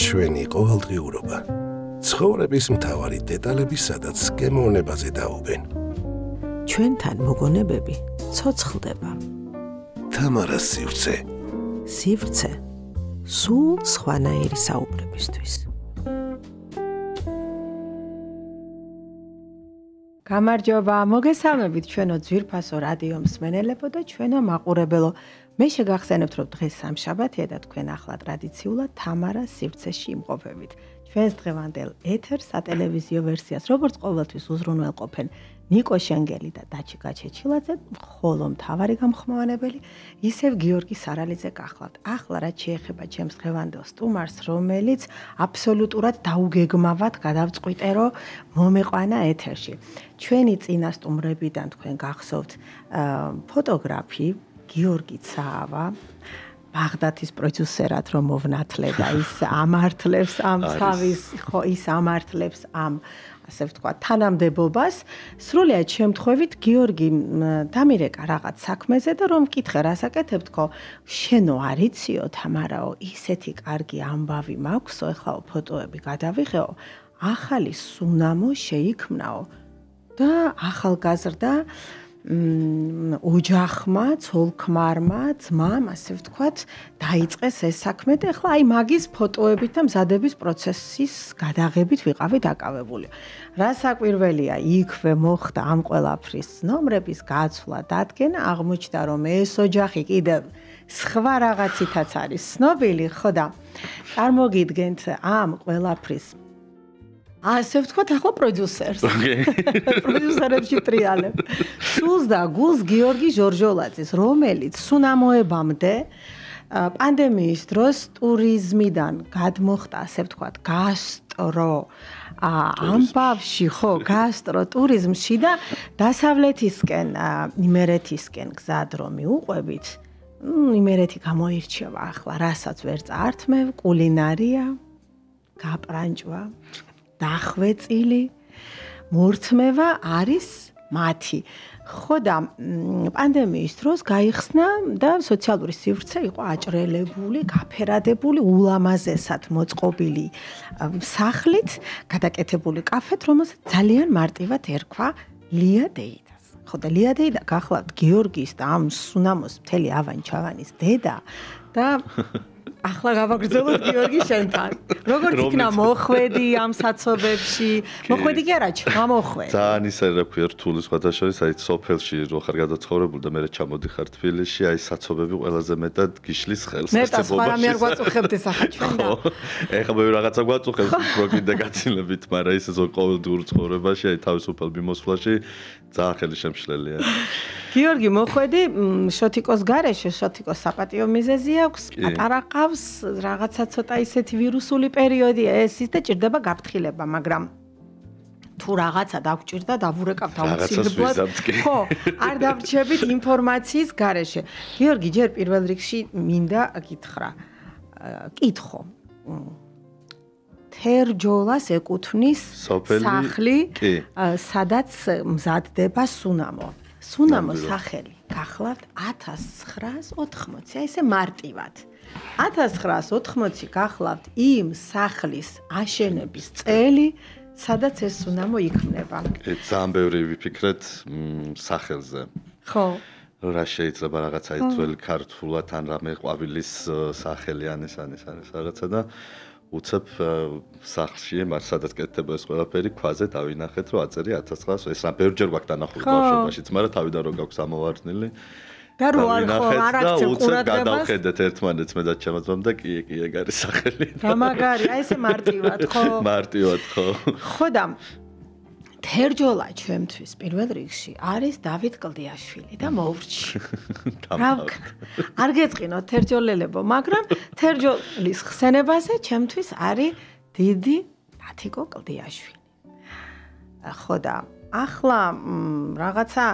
ჩვენი ყოველდღიურობა. ცხოვრების მთავარი დეტალები, სადაც გემოვნებაზე დაობენ. ჩვენთან მოგონებები ცოცხლდება. თამარა სივრცე. სივრცე სულ სხვანაირი საუბრებისთვის. გამარჯობა, მოგესალმებით ჩვენო ძვირფასო რადიო მსმენელებო და ჩვენო მაყურებელო. მე შეგახსენებთ, რომ დღეს სამშაბათია და თქვენ ახლა ტრადიციულად თამარა სივრცეში იმყოფებით. ჩვენს დღევანდელ ეთერს სატელევიზიო ვერსიას როგორც ყოველთვის უზრუნველყოფენ ნიკო შენგელი და დაჩიკა ჩეჩილაძე, ხოლო მთავარი გამხმოვანებელი ისევ გიორგი სარალიძე გახლავთ. ახლა რაც შეეხება ჩემს დღევანდელ სტუმარს, რომელიც აბსოლუტურად დაუგეგმავად გადავწყვიტე, რომ მომეყვანა ეთერში. ჩვენი წინა სტუმრებიდან თქვენ გახსოვთ ფოტოგრაფი გიორგი ცაავა, ბაღდათის პროდიუსერად რომ მოვნათლე და ის ამართლებს ამ თავის, ხო, ის ამართლებს ამ ასე ვთქვათ, თანამდებობას. სრულიად შემთხვევით გიორგი დამირეკა რაღაც საქმეზე და რომ მკითხე რასაკეთებ თქო, შენო არიციო თამარაო, ისეთი კარგი ამბავი მაქვსო, ეხლაო ფოტოები გადავიღეო, ახალი სუნამო შეიქმნაო და ახალგაზრდა ოჯახმა, ცოლ-ქმარმა, ძმამ, ასე ვთქვათ, დაიწყეს ეს საქმე და ახლა აი მაგის ფოტოებით და მზადების პროცესის გადაღებით ვიყავი დაკავებული. რა საკვირველია, იქვე მოხდა ამ ყველაფრის ნომრების გაცვლა, დადგენა, აღმოჩნდა რომ ეს ოჯახი კიდევ სხვა რაღაცითაც არის ცნობილი, ხო და წარმოგიდგენთ ამ ყველაფრის ასე ვთქვათ, ახლა პროდიუსერს. პროდიუსერებში ტრიალებ. სულს და გულს გიორგი ჟორჟოლაძის, რომელიც სუნამოებამდე პანდემიის დროს ტურიზმიდან გადმოხდა, ასე ვთქვათ, გასტრო ამბავში, ხო, გასტრო ტურიზმში და დასავლეთისკენ, იმერეთისკენ გზად რომ მიუყვებით, იმერეთი გამოირჩევა ახლა, რასაც ვერ წაართმევ, კულინარია, გაპრანჭვა, დახვეწილი, მორთმევა არის მათი. ხო და პანდემიის დროს გაიხსნა და სოციალური სივრცე იყო აჭრელებული, გაფერადებული, ულამაზესად მოწყობილი სახლით, გადაკეთებული კაფეთ, რომელსაც ძალიან მარტივად ერქვა ლია დეიდას. ხო და ლია დეიდა გახლავთ გიორგის და ამ სუნამოს მთელი ავან-ჩავანის დედა და ახლა გავაგრძელოთ გიორგი შენთან. როგორც იქნა მოხვედი ამ საცობებში? მოხვედი კი არა, ჩამოხვედი. ძალიან ისე რა ქვია რთული სხვათა შორის, აი სოფელში რო ხარ გადაცხოვრებული და მე ჩამოდიხარ თბილისში, აი საცობები ყველაზე მეტად გიშლის ხელს. მეტად სხვა რამე არ გვაწუხებთ ეს ახლა ჩვენ და. ეხლა მე რაღაცა გვაწუხებს, უფრო კიდე გაცილებით, მაგრამ ის ყოველდღიურ ცხოვრებაში, აი თავისუფალ მიმოსვლაში ძალიან ხელი შემშლელია. გიორგი მოხვედი შოთიკოს გარეშე, შოთიკოს საპატიო მიზეზი აქვს, პატარა ყავს, რაღაცა ცოტა ისეთი ვირუსული პერიოდია ეს ის და ჭირდება გაფრთხილება, მაგრამ თუ რაღაცა დაგჭირდა, დავურეკავთ აუცილებლად. ხო, არ დავრჩებით ინფორმაციის გარეშე. გიორგი, ჯერ პირველ რიგში მინდა კითხო. თერჯოლას ეკუთვნის სახლი, სადაც მზადდება სუნამო. სუნამო სახელი გახლავთ 1980, აი ესე მარტივად. 1980 გახლავთ იმ სახლის აშენების წელი, სადაც ეს სუნამო იქმნება. ძალიან ბევრი ვიფიქრეთ სახელზე. ხო. რა შეიძლება რაღაცა ძველი ქართულად ან რამე ყვავილის სახელი ან ეს რაღაცა და უცებ სახლში მარ სადაც კეთდება ეს ყველაფერი ქვაზე დავინახეთ რომ აწერი 1900 ეს რა ბევრჯერ გვაქვს დანახული ბავშვობაშიც, მაგრამ თავიდან რო გაქვს ამოვარდნილი და რო არ ხო არ აქცევ ყურადღებას გადავხედეთ ერთმანეთს მე და ჩემაცმამ და კი ეგ არის სახელი. რა მაგარი, აი ესე მარტივად ხო? მარტივად ხო. ხო და თერჯოლა ჩემთვის პირველ რიგში არის დავით კლდიაშვილი და მოვრჩი. არ გეწყინოთ თერჯოლელებო, მაგრამ თერჯოლის ხსენებაზე ჩემთვის არის დიდი დათიკო კლდიაშვილი. ხო და ახლა რაღაცა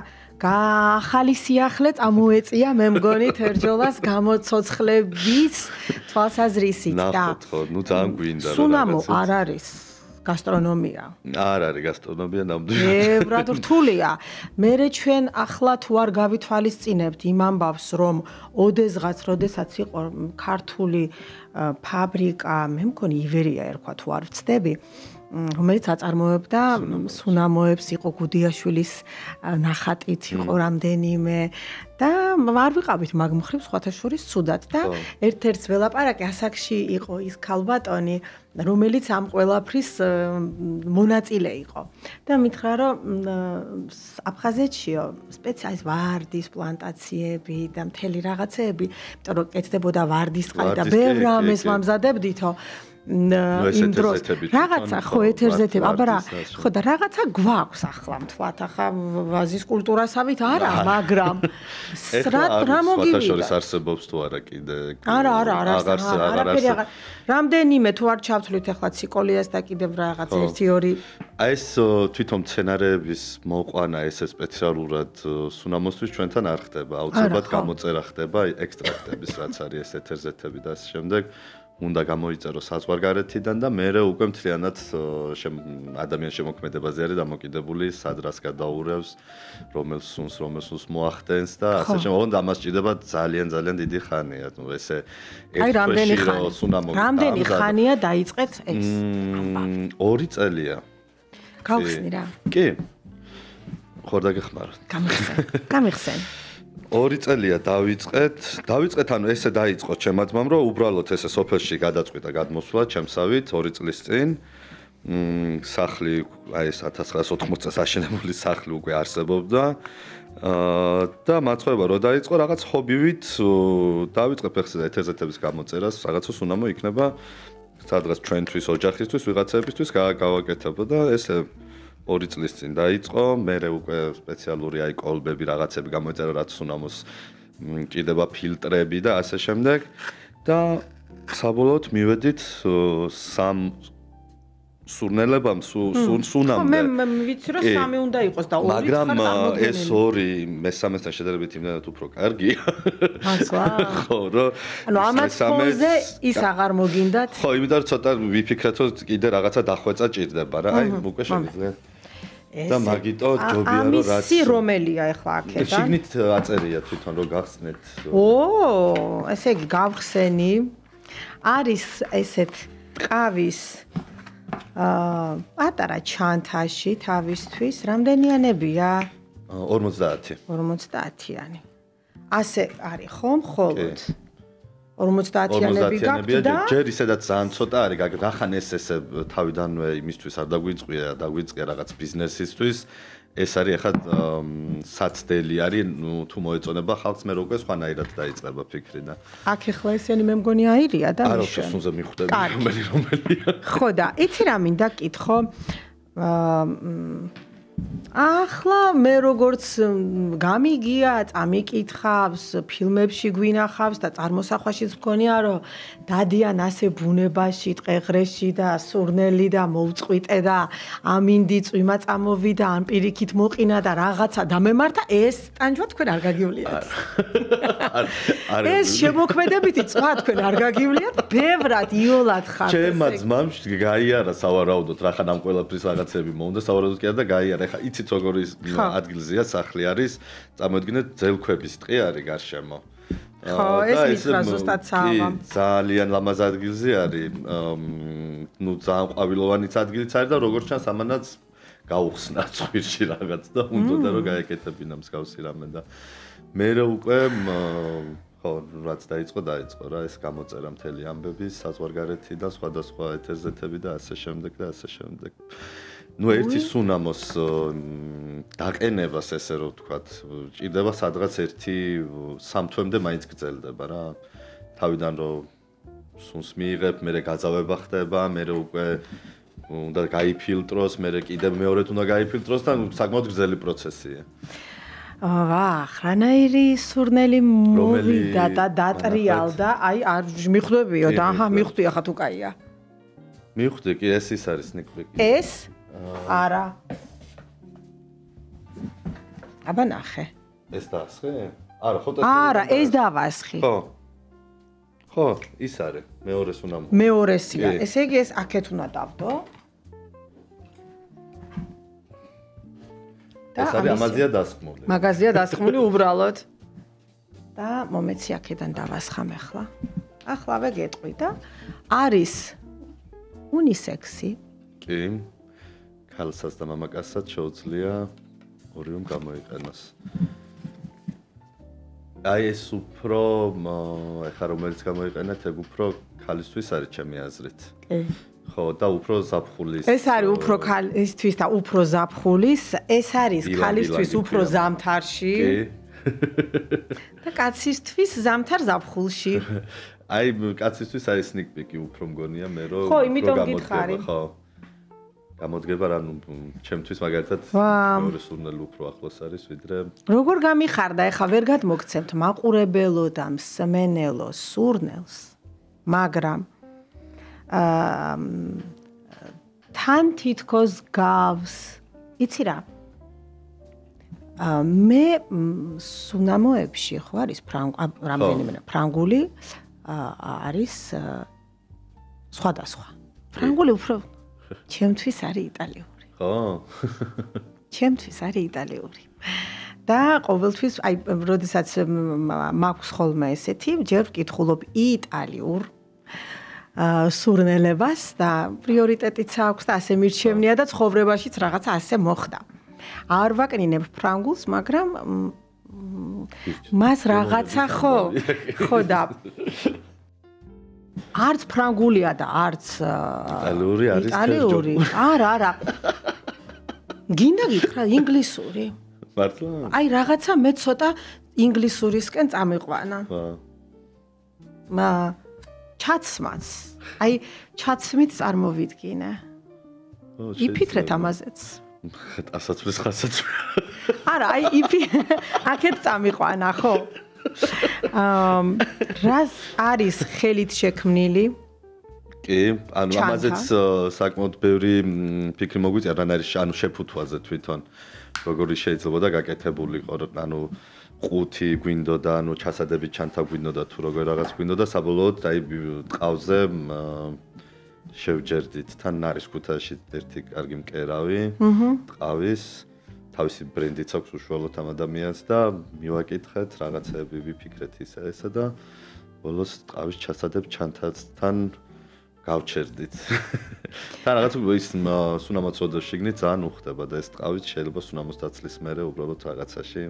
ახალი სიახლე წამოეწია მე მგონი თერჯოლას გამოცოცხლების თვალსაზრისით და ნახოთ ხო, ნუ ძალიან გვინდა სუნამო არ არის გასტრონომია. არ არის გასტრონომია ნამდვილად. ებრად რთულია. მერე ჩვენ ახლა თუ არ გავითვალისწინებთ იმ ამბავს, რომ ოდესღაც, როდესაც იყო ქართული ფაბრიკა, მე მგონი ივერია ერქვა თუ არ ვცდები, რომელიც აწარმოებდა სუნამოებს, იყო გუდიაშვილის ნახატით, იყო რამდენიმე და არ ვიყავით მაგ მხრივ სხვათა შორის ცუდად და ერთ-ერთ ველაპარაკი ასაკში იყო ის ქალბატონი, რომელიც ამ ყველაფრის მონაწილე იყო. და მითხრა, რომ აფხაზეთშიო სპეციალიზ ვარდის პლანტაციები და მთელი რაღაცეები, იმიტომ რომ კეთდებოდა ვარდისწყალი და ბევრ რამეს ვამზადებდითო. იმ დროს რაღაცა ხო ეთერზეთები, აბა ხო და რაღაცა გვაქვს ახლა მთვათ, ახლა ვაზის კულტურასავით არა, მაგრამ რა მოგივიდა? შორის არსებობს თუ არა კიდე? არა, რამდენიმე თუ არ ჩავთვლით ახლა ციკოლიას და კიდევ რაღაც 1-2 აი ეს თვითონ მცენარეების მოყვანა ესე სპეციალურად სუნამოსთვის ჩვენთან არ ხდება, აუცილებლად გამოწერა ხდება ექსტრაქტების რაც არის ეს ეთერზეთები და ასე შემდეგ. უნდა გამოიწერო საზღვარგარეთიდან და მერე უკვე მთლიანად ადამიანის შემოქმედებაზე არის დამოკიდებული, სადრას გადაურევს, რომელ სუნს მოახდენს და ასე შემოგვონ და ამას ჭირდება ძალიან დიდი ხანია. ესე რამდენი ხანია დაიწყეთ ეს? 2 წელია. გავხსნი რა. კი. ხორ დაგეხმარო. გამიხსენ. 2 წელია დავიწყეთ, ანუ ესე დაიწყო ჩემმა ძმამ, რომ უბრალოდ ესე სოფელში გადაწყვიტა გადმოსვლა ჩემსავით 2 წლის წინ. სახლი, აი ეს 1980 წელს აშენებული სახლი უკვე არსებობდა. და მაწყობა რო დაიწყო რაღაც ჰობივით დავიწყებ ახლა ეთერზეთების გამოწერას, რაღაცა სუნამო იქნება სადღაც ჩვენთვის, ოჯახისთვის, ვიღაცებისთვის გავაკეთებო და ესე 2 წლის წინ დაიწყო, მერე უკვე სპეციალური აი კოლბები რაღაცები გამოიწერა, რაც სუნამოს ჭირდება ფილტრები და ასე შემდეგ და საბოლოოდ მივედით სურნელებამ სუნამდე. მე ვიცი რომ 3 უნდა იყოს და 2 მაგრამ ეს 2 მესამესთან შედარებით იმდანაც უფრო კარგია. ახლა. ხო, რომ ანუ ამათ ფონზე ის აღარ მოგინდათ? ხო, იმიტომ რომ ცოტა ვიფიქრეთ, რომ კიდე რაღაცა დახვეწა ჭირდება რა. აი, უკვე შეგიძლიათ. და მაგიტო ჯობია რომ რაც ამისი რომელია ახლა აქედან? შიგნით აწერია თვითონ რომ გახსნეთ. ესე იგი გავხსენი. არის ესეთ ყავის პატარა ჩანთაში თავისთვის რამდენიანებია? 50. 50-იანი. ასე არის ხო მხოლოდ? 50-იანები გაქვთ და ჯერ ისედაც ძალიან ცოტა არის, გახან ეს ესე თავიდანვე იმისთვის არ დაგვიწყია რაღაც ბიზნესისთვის. ეს არის ახლა საცდელი არის, ნუ თუ მოეწონება ხალხს მე უკვე სხვანაირად დაიწყება ფიქრი და აქ ახლა ესენი მე მგონი აირია და არა სუნზე მიხვდები რომელია. ხო და იცი რა მინდა კითხო? ახლა მე როგორც გამიგია, წამიკითხავს, ფილმებში გვინახავს და წარმოსახვაშიც მგონია რომ დადიან ასე ბუნებაში, ტყეღრეში და სურნელი და მოუწყვიტე და ამინდი წვიმა წამოვიდა, ან პირიქით მოყინა და რაღაცა დამემართა, ეს ტანჯვა თქვენ არ გაგივლიათ. ეს შემოქმედებითი წვა თქვენ არ გაგივლიათ, ბევრად იოლად ხართ. ჩემმა ძმამ გაიარა სავარაუდოდ, რახან ამ ყველაფრის რაღაცები მომდა, სავარაუდოდ კი არა და გაიარა. ეხა იცით როგორი ადგილზეა სახლი არის, წარმოიდგინეთ ძელქვების ტყე არის გარშემო. ხო, ეს მითხრა ზუსტად საავამ. ძალიან ლამაზ ადგილზე არის. ნუ ძალიან ყვავილოვანიც ადგილიც არის და როგორც ჩანს ამანაც გაუხსნა წვირში რაღაც და უნდა რომ გაეკეთებინა მსგავსი რამე და მე უკვე ხო, რაც დაიწყო რა ეს გამოწერა მთელი ამბები საზღვარგარეთი და სხვადასხვა ეთერზეთები და ასე შემდეგ და ასე შემდეგ. ნუ ერთი სუნამოს დაყენებას ესე რომ ვთქვათ, ჭირდება სადღაც 1-3 თვემდე მაინც გრძელდება რა. თავიდან რომ სუნს მიიღებ, მერე გაძავება ხდება, მერე უკვე უნდა გაიფილტროს, მერე კიდევ მეორედ უნდა გაიფილტროს და საკმაოდ გრძელი პროცესია. რანაირი სურნელი მოვიდა და დატრიალდა, აი არ მიხვდებიო და აჰა მიხვდი ახლა თუ კაია. მიხვდი კი ეს ის არის ნიკვიკი. ეს? არა. აბა ნახე. ეს დაასხე? არა, ხო და არა, ეს დავასხი. ხო, ის არის. მეორეს უნდა. მეორესია. ესე იგი ეს აქეთ უნდა დავდო. და ეს არის ამაზეა დასხმული. მაგაზია დასხმული უბრალოდ. და მომეცი აქედან დავასხამ ახლა. ახლავე გეტყვი და არის უნისექსი. კი. ქალსაც და მამაკაცსაც შეუძლია ორივემ გამოიყენოს. აი ეს უფრო ეხა რომელიც გამოიყენეთ, ეგ უფრო ქალისთვის არის ჩემი აზრით. კი. ხო, და უფრო ზაფხულის. ეს არის უფრო ქალისთვის და უფრო ზაფხულის, ეს არის ქალისთვის უფრო ზამთარში. კი. და კაცისთვის ზამთარ ზაფხულში. აი კაცისთვის არის სნიკპიკი უფრო მგონია მე რომ ხო, იმიტომ გითხარი. ხო. გამოდგება რა ნუ ჩემთვის მაგალითად მეორე სურნელი უფრო ახლოს არის ვიდრე როგორ გამიხარდა ეხა ვერ გადმოგცემთ მაყურებელო და მსმენელო სურნელს მაგრამ თან თითქოს გავს იცი რა მე სუნამოებში ხო არის რამდენიმე ფრანგული არის სხვადასხვა ფრანგული უფრო ჩემთვის არის იტალიური. ხო? ჩემთვის არის იტალიური. და ყოველთვის აი როდესაც მაქვს ხოლმე ესეთი, ჯერ ვკითხულობ იტალიურ სურნელებას და პრიორიტეტიც აქვს და ასე მირჩევნია და ცხოვრებაშიც რაღაცა ასე მოხდა. არ ვაკნინებ ფრანგულს, მაგრამ მას რაღაცა ხო და არც ფრანგულია და არც იტალიური არის იტალიური. არა. გინდა გითხრა ინგლისური. მართლა? აი რაღაცა მე ცოტა ინგლისურისკენ წამიყვანა. ჩაცმაც. აი ჩაცმით წარმოვიდგინე. იფიქრეთ ამაზეც. ასაცვლის ხასაც. არა, აი აქეთ წამიყვანა, ხო? რას არის ხელით შექმნილი? კი, ანუ ამაზეც საკმაოდ ბევრი ფიქრი მოგვიწია, რან არის ანუ შეფუთვაზე თვითონ. როგორი შეიძლება და გაკეთებულიყო, ანუ ყუთი გვინდოდა, ანუ ჩასადებით ჩანთა გვინდოდა თუ როგორ რაღაც გვინდოდა, საბოლოოდ აი ტყავზე შევჯერდით. თან არის ქუთაისში ერთი კარგი მკერავი, ტყავის თავისი ბრენდიც აქვს უშუალოდ ამ ადამიანს და მივაკითხეთ რაღაცები ვიფიქრეთ ისე და ბოლოს ტყავის ჩასადებ ჩანთასთან გავჩერდით. თან რაღაც ის სუნამოცოდოს შიგნით ძალიან უხდება და ეს ტყავიც შეიძლება სუნამოს დაცლის მერე უბრალოდ რაღაცაში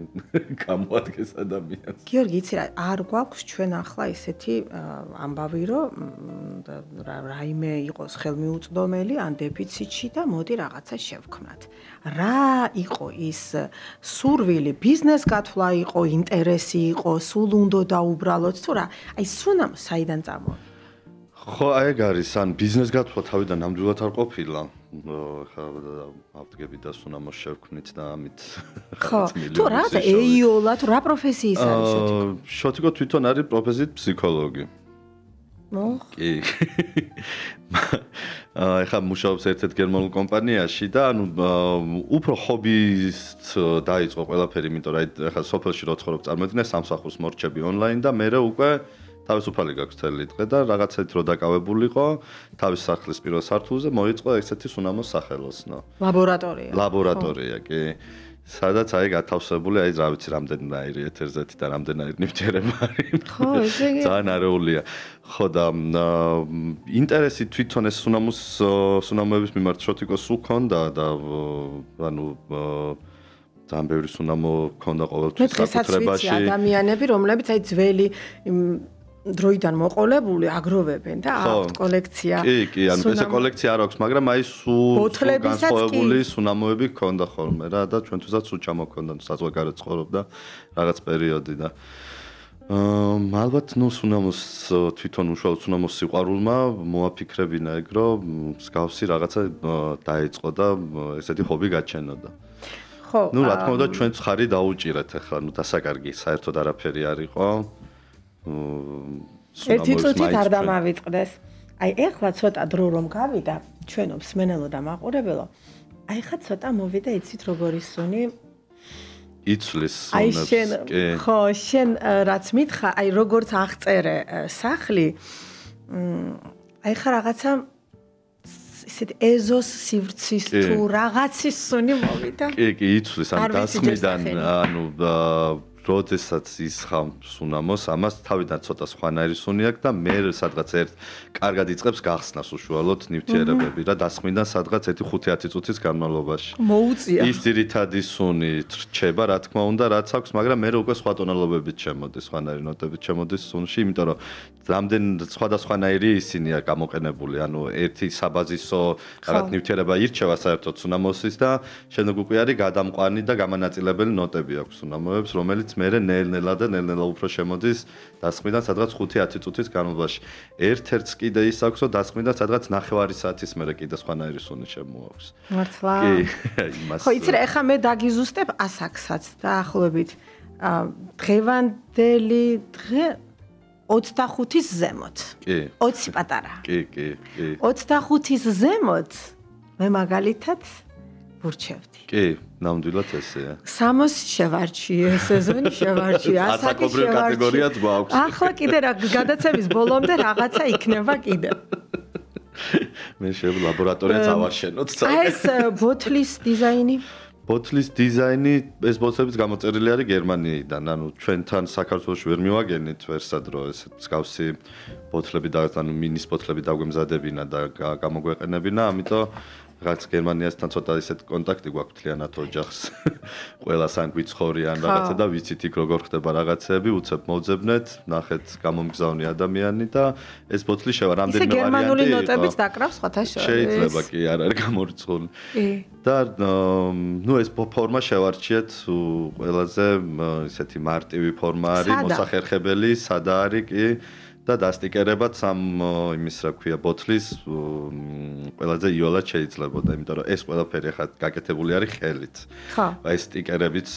გამოადგეს ადამიანს. გიორგი, იცი რა, არ გვაქვს ჩვენ ახლა ისეთი ამბავი, რომ რაიმე იყოს ხელმიუწვდომელი ან დეფიციტში და მოდი რაღაცა შევქმნათ. რა იყო ის სურვილი, ბიზნეს გათვლა იყო, ინტერესი იყო, სულ უნდა უბრალოდ თუ რა, აი სუნამო საიდან წამოვიდა? ხო, აი ეგ არის, ან ბიზნეს გათვლა თავიდან ნამდვილად არ ყოფილა. ხა ავდგები და სუნამოს შევქმნით და ამით ხო, თუ რა ეიოლა, თუ რა პროფესიის არის შოთიკო? შოთიკო თვითონ არის პროფესიით ფსიქოლოგი. ნო? კი. ხა მუშაობს ერთ-ერთ გერმანულ კომპანიაში და ანუ უფრო ჰობიით დაიწყო ყველაფერი, იმიტომ რომ ხა სოფელში რო ცხოვრობ წარმოიდგინე სამსახურს მორჩები ონლაინ და მე უკვე თავისუფალი გაქვს თელი დღე და რაღაცეთ რო დაკავებულიყო თავის სახლის პირველ სართულზე მოიწყო ესეთი სუნამოს სახელოსნო. ლაბორატორია, კი. სადაც აი გათავსებული აი რა ვიცი რამდენიერი ეთერზეთი და რამდენიერი ნივთიერება არის. ხო, ესე იგი. ძალიან არეულია. ხო და ინტერესი თვითონ ეს სუნამოების მიმართ შოთიკოს უქონდა და ანუ ძალიან ბევრი სუნამო ქონდა ყოველთვის საკუთრებაში. მე ადამიანები, რომლებიც აი ძველი დროიდან მოყოლებული აგროვებენ და აქვთ კოლექცია. კი, ანუ ესე კოლექცია არ აქვს, მაგრამ აი სულ განსხვავებული სუნამოები ქონდა ხოლმე რა და ჩვენთვისაც სულ ჩამოქონდა, საზღვარგარეთ ცხოვრობდა რაღაც პერიოდი და ალბათ ნუ სუნამოს თვითონ უშუალოდ სუნამოს სიყვარულმა მოაფიქრებინა ეგ რომ მსგავსი რაღაცა დაიწყო და ესეთი ჰობი გაჩენოდა. ხო. ნუ რა თქმა უნდა ჩვენც ხარი დაუჭირეთ ახლა, ნუ დასაკარგი საერთოდ არაფერი არ იყო. ერთი წუთით არ დამავიწყდეს. აი ეხლა ცოტა დრო რომ გავიდა, ჩვენო მსმენელო და მაყურებელო, აი ხა ცოტა მოვიდა იცით როგორი სუნი იცვლის სუნებს. ხო, შენ რაც მითხრა, აი როგორც აღწერე სახლი, აი ხა რაღაცა ისეთ ეზოს სივრცის თუ რაღაცის სუნი მოვიდა. კი, იცვლის ამ დასმიდან, ანუ როდესაც ისხამს სუნამოს, ამას თავიდან ცოტა სხვანაირი სუნი აქვს და მე სადღაც ერთ კარგად იწყებს გახსნას უშუალოდ ნივთიერებები და დასმიდან სადღაც 1-5-10 წუთის განმავლობაში. მოუწია. ის ძირითადი სუნი რჩება, რა თქმა უნდა, რაც აქვს, მაგრამ მე უკვე სხვა ტონალობებით შემოდის, სხვანაირი ნოტებით შემოდის სუნში, იმიტომ რომ რამდენ სხვადასხვანაირი ისინია გამოყენებული, ანუ ერთი საბაზისო რაღაც ნივთიერება ირჩევა საერთოდ სუნამოსის და შემდეგ უკვე არის გადამყვანი და გამანაწილებელი ნოტები აქვს სუნამოებს, რომელიც მე ნელ-ნელა უფრო შემოდის დასმიდან სადღაც 5-10 წუთის განმავლობაში. ერთ-ერთს კიდე ის აქვს, რომ დასმიდან სადღაც 9 საათის მერე კიდე სხვანაირი სუნი შემოაქვს. მართლა? კი, იმას. ხო, იცი რა, ეხლა მე დაგიზუსტებ ასაკსაც დაახლოებით დღევანდელი დღე 25-ის ზემოთ. კი. 20 პატარა. კი. 25-ის ზემოთ მე მაგალითად ვურჩევდი. კი, ნამდვილად ესეა. 60 შევარჩიე, სეზონი შევარჩიე, ასაკი კატეგორიად შევარჩიე. გვაქვს. ახლა კიდე რა გადაცემის ბოლომდე რაღაცა იქნება კიდე. მე შეიძლება ლაბორატორია წავაშენოთ. აი ეს ბოთლის დიზაინი. ბოთლის დიზაინი, ეს ბოთლებიც გამოწერილი არის გერმანიიდან, ანუ ჩვენთან საქართველოში ვერ მივაგენით ვერსად, რომ ეს მსგავსი ბოთლები და ანუ მინის ბოთლები დაგვემზადებინა და გამოგვეყენებინა, ამიტომ რაც გერმანიასთან ცოტა ისეთ კონტაქტი გვაქვს მთლიანად ოჯახს. ყველას ან გვიცხოვრიან რაღაცა და ვიცით იქ როგორ ხდება რაღაცები, უცებ მოვძებნეთ, ნახეთ გამომგზავნი ადამიანი და ეს ბოთლი შევა რამდენიმე ვარიანტი. ისე გერმანული ნოტებიც დაკრავს სხვათა შორის. შეიძლება კი, არ არის გამორიცხული. და ნუ ეს ფორმა შევარჩიეთ ყველაზე ისეთი მარტივი ფორმა არის, მოსახერხებელი, სადა არის კი. და დასტიკერებად სამ იმის რა ქვია ბოთლის ყველაზე იოლად შეიძლებოდა, იმიტომ რომ ეს ყველაფერი ახლა გაკეთებული არის ხელით. ხო. აი სტიკერებიც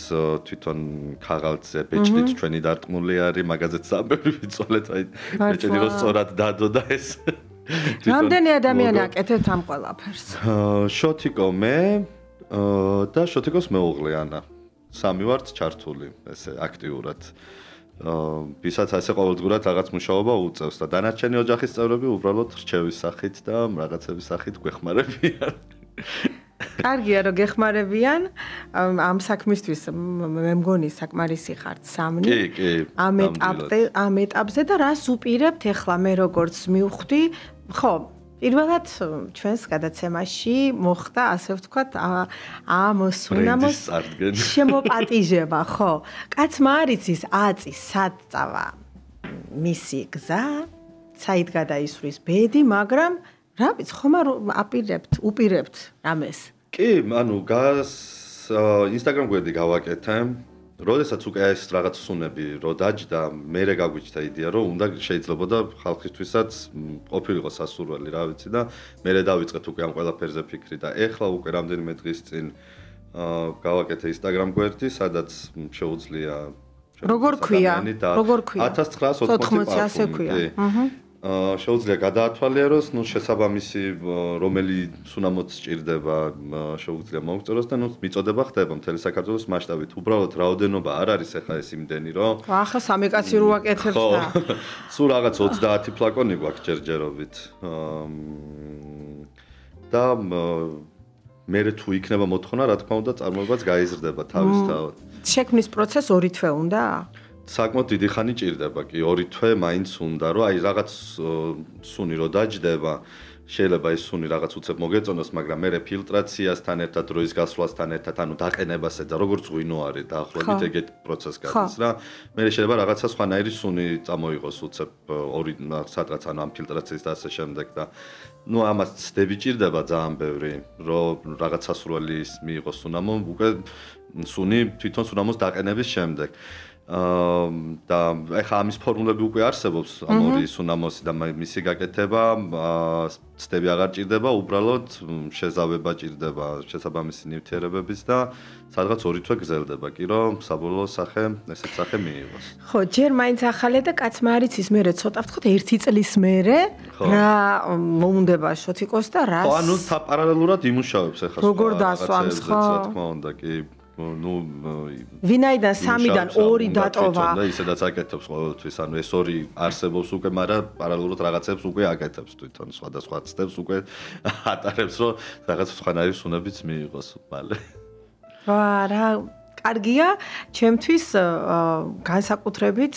თვითონ ქაღალდზე ბეჭდით ჩვენი დარტყმული არის, მაგაზეც სამბები ვიწოლეთ, აი ბეჭდი რო სწორად დადო და ეს რამდენი ადამიანი აკეთებთ ამ ყველაფერს? შოთიკო მე და შოთიკოს მეუღლე ანა. სამი ვართ ჩართული ესე აქტიურად. ვისაც ასე ყოველდღურად რაღაც მუშაობა უწევს და დანარჩენი ოჯახის წევრები უბრალოდ რჩევის სახით და რაღაცების სახით გვეხმარებიან. კარგია რომ გეხმარებიან ამ საქმისთვის მე მგონი საკმარისი ხართ სამნი. კი. ამ ეტაპზე და რას უპირებთ ახლა მე როგორც მივხვდი, ხო, პირველად ჩვენს გადაცემაში მოხდა ასე ვთქვათ ამ სუნამოს შემოპატიჟება, ხო. კაცმა არ იცის აწის სად წავა მისი გზა, საით გადაისვრის ბედი, მაგრამ რა ვიცი, ხომ არ უპირებთ რამეს? კი, ანუ Instagram გვერდი გავაკეთე. როდესაც უკვე ეს რაღაც სუნები რო დაჯდა, მერე გაგვიჩნდა იდეა, რომ უნდა შეიძლებოდა ხალხისთვისაც ყოფილიყო სასურველი, რა ვიცი და მერე დავიწყეთ უკვე ამ ყველაფერზე ფიქრი და ეხლა უკვე რამდენიმე დღის წინ გავაკეთე Instagram გვერდი, სადაც შეუძლია როგორ ქვია? 1980 ასე ქვია. შეუძლია გადაათვალიეროს, ნუ შესაბამისი რომელი სუნამოც სჭირდება, შეუძლია მოგწეროს და ნუ მიწოდება ხდება მთელი საქართველოს მასშტაბით. უბრალოდ რაოდენობა არ არის ახლა ეს იმდენი, რომ ახლა სამი კაცი რო აკეთებს და სულ რაღაც 30 ფლაკონი გვაქვს ჯერჯერობით. და მე თუ იქნება მოთხოვნა, რა თქმა უნდა, წარმოებაც გაიზრდება თავისთავად. შექმნის პროცესს 2 თვე უნდა? საკმაოდ დიდი ხანი ჭირდება კი 2 თვე მაინც უნდა რომ აი რაღაც სუნი რო დაჯდება შეიძლება ეს სუნი რაღაც უცებ მოგეწონოს მაგრამ მე ფილტრაციასთან ერთად დროის გასვლასთან ერთად ანუ დაყენებასე და როგორც ღვინო არის დაახლოებით ეგეთ პროცესს გადის რა მე შეიძლება რაღაცა სხვანაირი სუნი წამოიღოს უცებ 2 სადღაც ანუ ამ ფილტრაციის და ასე შემდეგ და ნუ ამას ცდები ჭირდება ძალიან ბევრი რომ რაღაც სასურველის მიიღოს სუნამო უკვე სუნი თვითონ სუნამოს დაყენების შემდეგ და ეხა ამის ფორმულები უკვე არსებობს ამ ორი სუნამოსი და მისი გაკეთება ცდები აღარ ჭირდება უბრალოდ შეზავება ჭირდება შესაბამისი ნივთიერებების და სადღაც 2 თვე გრძელდება კი რომ საბოლოო სახე ესეთ სახე მიიღოს ხო ჯერ მაინც ახალე და კაცმა არ იცის მერე ცოტა ვთქვათ 1 წლის მერე რა მოუნდება შოთიკოს და რა ხო ანუ პარალელურად იმუშავებს ეხა როგორ დასვამს ხო რა თქმა უნდა კი ვინაიდან 3-დან 2 დატოვა და ისედაც აკეთებს ყოველთვის, ანუ ეს 2 არსებობს უკვე, მაგრამ პარალელურად რაღაცებს უკვე აკეთებს თვითონ, სხვადასხვა ცდებს უკვე ატარებს, რომ რაღაც სხვანაირი სუნებიც მიიღოს მალე. რა კარგია, ჩემთვის განსაკუთრებით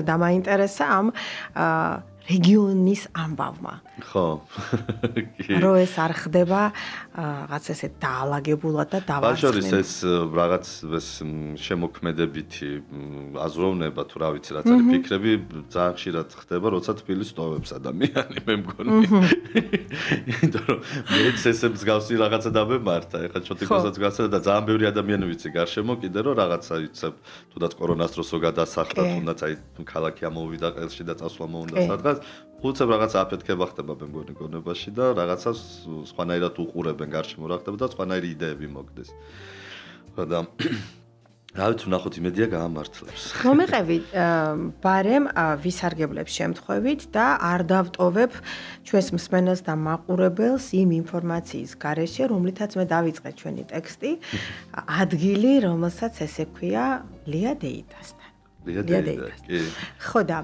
დამაინტერესა ამ რეგიონის ამბავმა. ხო. რო ეს არ ხდება რაღაც ესე დაალაგებულად და დავარცხნილ. ბაშორის ეს რაღაც ეს შემოქმედებითი აზროვნება თუ რა ვიცი რაც არის ფიქრები ძალიან ხშირად ხდება, როცა თბილისს ტოვებს ადამიანი, მე მგონი. იმიტომ რომ მეც ესე მსგავსი რაღაცა დამემართა, ეხლა ჩოტიკოსაც გასცდა და ძალიან ბევრი ადამიანი ვიცი გარშემო კიდე რომ რაღაცა იცებ, თუნდაც კორონას დროსო გადასახლდა, თუნდაც აი ქალაქი ამოვიდა ყელში და წასვლა მოუნდა სადღაც. უცებ რაღაცა აფეთქება ხდება მე მგონი გონებაში და რაღაცას სხვანაირად უყურებენ გარშემო რა ხდება და სხვანაირი იდეები მოგდეს. ხო და რა ვიცი ნახოთ იმედია გაამართლებს. მომეყევი ბარემ ვისარგებლებს შემთხვევით და არ დავტოვებ ჩვენს მსმენელს და მაყურებელს იმ ინფორმაციის გარეშე, რომლითაც მე დავიწყე ჩვენი ტექსტი, ადგილი, რომელსაც ესე ქვია ლია დეიდასთან. ლია დეიდა, კი. ხო და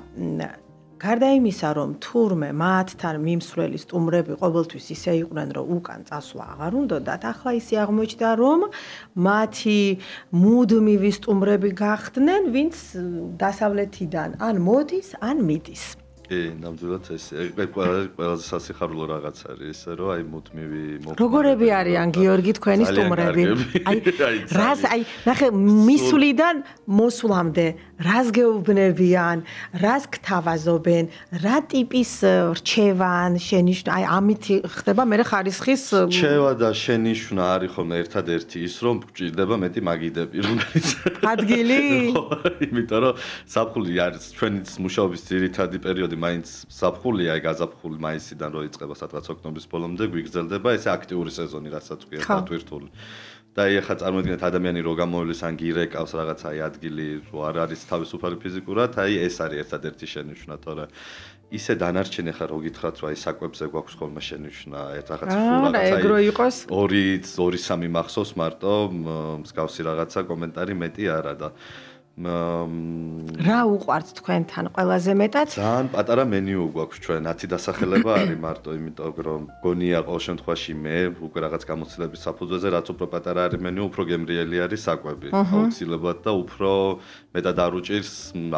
გარდა იმისა, რომ თურმე მათთან მიმსვლელი სტუმრები ყოველთვის ისე იყვნენ, რომ უკან წასვლა აღარ უნდათ, ახლა ისე აღმოჩნდა, რომ მათი მუდმივი სტუმრები გახდნენ, ვინც დასავლეთიდან ან მოდის, ან მიდის. კი, ნამდვილად ეს ყველაზე სასიხარულო რაღაც არის, ესე რომ აი მუდმივი როგორები არიან გიორგი თქვენი სტუმრები? რას ნახე მისვლიდან მოსვლამდე რას გეუბნებიან, რას გთავაზობენ, რა ტიპის რჩევან, შენიშვნა, აი ამით ხდება მე ხარისხის რჩევა და შენიშვნა არის ხოლმე ერთადერთი ის, რომ გჭირდება მეტი მაგიდები, რომელიც ადგილი? იმიტომ რომ საფხული არის ჩვენი მუშაობის ძირითადი პერიოდი მაინც საფხულია, აი გაზაფხული მაისიდან რო იწყება სადღაც ოქტომბრის ბოლომდე გვიგრძელდება ესე აქტიური სეზონი, რასაც ქვია დატვირთული. და ეხლა წარმოიდგინეთ ადამიანი რო გამოივლის ან გირეკავს რაღაც აი ადგილი რო არ არის თავისუფალი ფიზიკურად, აი ეს არის ერთადერთი შენიშვნა, თორე ისე დანარჩენი ხარ რო გითხრათ რომ აი საკვებზე გვაქვს ხოლმე შენიშვნა, რაღაც რაღაცა 2-3 მახსოვს მარტო მსგავსი რაღაცა კომენტარი მეტი არა და რა უყვართ თქვენთან ყველაზე მეტად? ძალიან პატარა მენიუ გვაქვს ჩვენ, 10 დასახელება არის მარტო, იმიტომ რომ გონია ყოველ შემთხვევაში მე უკვე რაღაც გამოცდილების საფუძველზე, რაც უფრო პატარა არის მენიუ, უფრო გემრიელი არის საკვები, აუცილებლად და უფრო მეტად არ